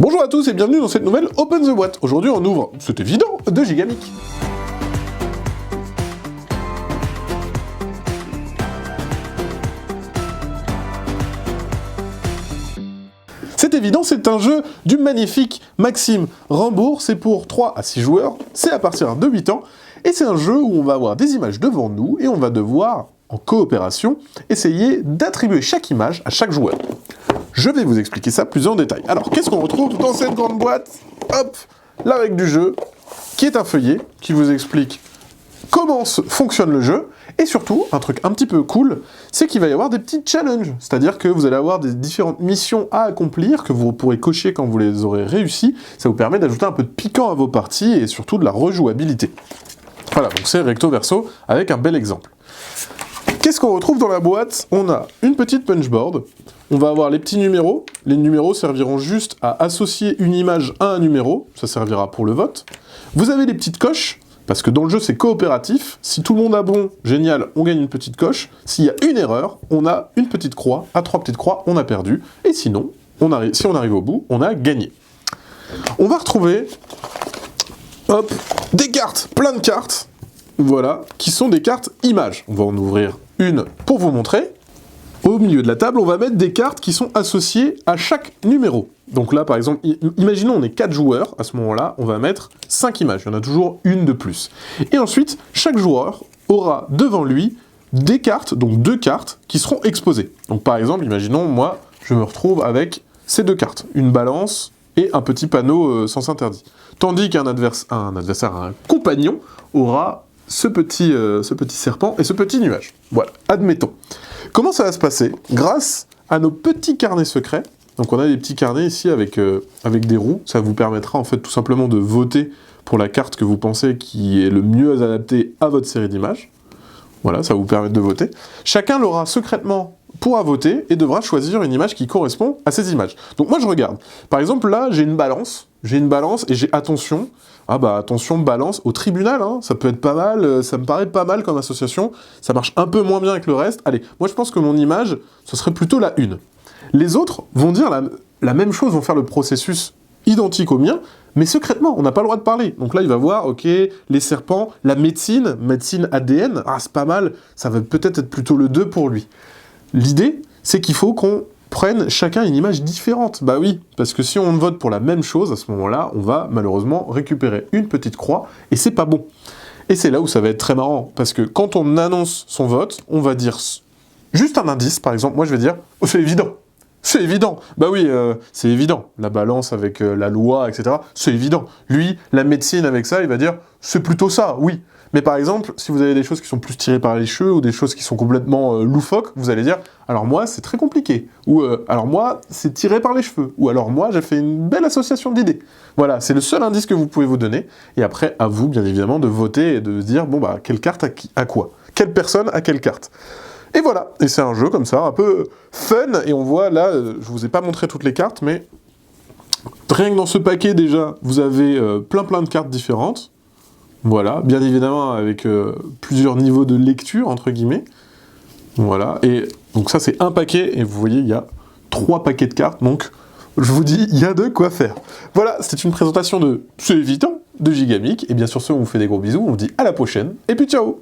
Bonjour à tous et bienvenue dans cette nouvelle Open the Boîte. Aujourd'hui on ouvre, c'est évident, de Gigamic. C'est évident, c'est un jeu du magnifique Maxime Rimbourg, c'est pour 3 à 6 joueurs, c'est à partir de 8 ans, et c'est un jeu où on va avoir des images devant nous, et on va devoir, en coopération, essayer d'attribuer chaque image à chaque joueur. Je vais vous expliquer ça plus en détail. Alors, qu'est-ce qu'on retrouve dans cette grande boîte? Hop, la règle du jeu, qui est un feuillet, qui vous explique comment fonctionne le jeu, et surtout, un truc un petit peu cool, c'est qu'il va y avoir des petits challenges, c'est-à-dire que vous allez avoir des différentes missions à accomplir, que vous pourrez cocher quand vous les aurez réussies, ça vous permet d'ajouter un peu de piquant à vos parties, et surtout de la rejouabilité. Voilà, donc c'est recto verso, avec un bel exemple. Qu'est-ce qu'on retrouve dans la boîte? On a une petite punchboard, on va avoir les petits numéros, les numéros serviront juste à associer une image à un numéro, ça servira pour le vote. Vous avez les petites coches, parce que dans le jeu c'est coopératif, si tout le monde a bon, génial, on gagne une petite coche, s'il y a une erreur, on a une petite croix, à 3 petites croix, on a perdu, et sinon, si on arrive au bout, on a gagné. On va retrouver, hop, des cartes, plein de cartes, voilà, qui sont des cartes images. On va en ouvrir une pour vous montrer. Au milieu de la table, on va mettre des cartes qui sont associées à chaque numéro. Donc là, par exemple, imaginons on est 4 joueurs, à ce moment-là, on va mettre 5 images, il y en a toujours une de plus. Et ensuite, chaque joueur aura devant lui des cartes, donc 2 cartes, qui seront exposées. Donc par exemple, imaginons, moi, je me retrouve avec ces 2 cartes, une balance et un petit panneau sens interdit. Tandis qu'un adversaire, un compagnon, aura ce petit serpent et ce petit nuage. Voilà, admettons. Comment ça va se passer? Grâce à nos petits carnets secrets, donc on a des petits carnets ici avec des roues, ça vous permettra en fait tout simplement de voter pour la carte que vous pensez qui est le mieux adaptée à votre série d'images. Voilà, ça va vous permettre de voter. Chacun l'aura secrètement pourra voter et devra choisir une image qui correspond à ces images. Donc moi je regarde. Par exemple là, j'ai une balance et j'ai attention. Ah bah attention, balance au tribunal, hein, ça peut être pas mal, ça me paraît pas mal comme association, ça marche un peu moins bien avec le reste. Allez, moi je pense que mon image, ce serait plutôt la une. Les autres vont dire la même chose, vont faire le processus identique au mien, mais secrètement, on n'a pas le droit de parler. Donc là, il va voir, ok, les serpents, la médecine ADN, ah c'est pas mal, ça va peut-être être plutôt le 2 pour lui. L'idée, c'est qu'il faut qu'on prenne chacun une image différente. Bah oui, parce que si on vote pour la même chose, à ce moment-là, on va malheureusement récupérer une petite croix, et c'est pas bon. Et c'est là où ça va être très marrant, parce que quand on annonce son vote, on va dire juste un indice, par exemple, moi je vais dire « Oh, c'est évident !» C'est évident. Bah oui, c'est évident. La balance avec la loi, etc., c'est évident. Lui, la médecine avec ça, il va dire « C'est plutôt ça, oui !» Mais par exemple, si vous avez des choses qui sont plus tirées par les cheveux ou des choses qui sont complètement loufoques, vous allez dire « Alors moi, c'est très compliqué. » Ou « Alors moi, c'est tiré par les cheveux. » Ou « Alors moi, j'ai fait une belle association d'idées. » Voilà, c'est le seul indice que vous pouvez vous donner. Et après, à vous, bien évidemment, de voter et de dire « Bon bah, quelle carte à quoi? Quelle personne à quelle carte ?» Et voilà, et c'est un jeu comme ça, un peu fun, et on voit là, je vous ai pas montré toutes les cartes, mais rien que dans ce paquet déjà, vous avez plein de cartes différentes, voilà, bien évidemment avec plusieurs niveaux de lecture, entre guillemets, voilà, et donc ça c'est un paquet, et vous voyez, il y a 3 paquets de cartes, donc je vous dis, il y a de quoi faire. Voilà, c'était une présentation de C'est évident, de Gigamic, et bien sûr, on vous fait des gros bisous, on vous dit à la prochaine, et puis ciao!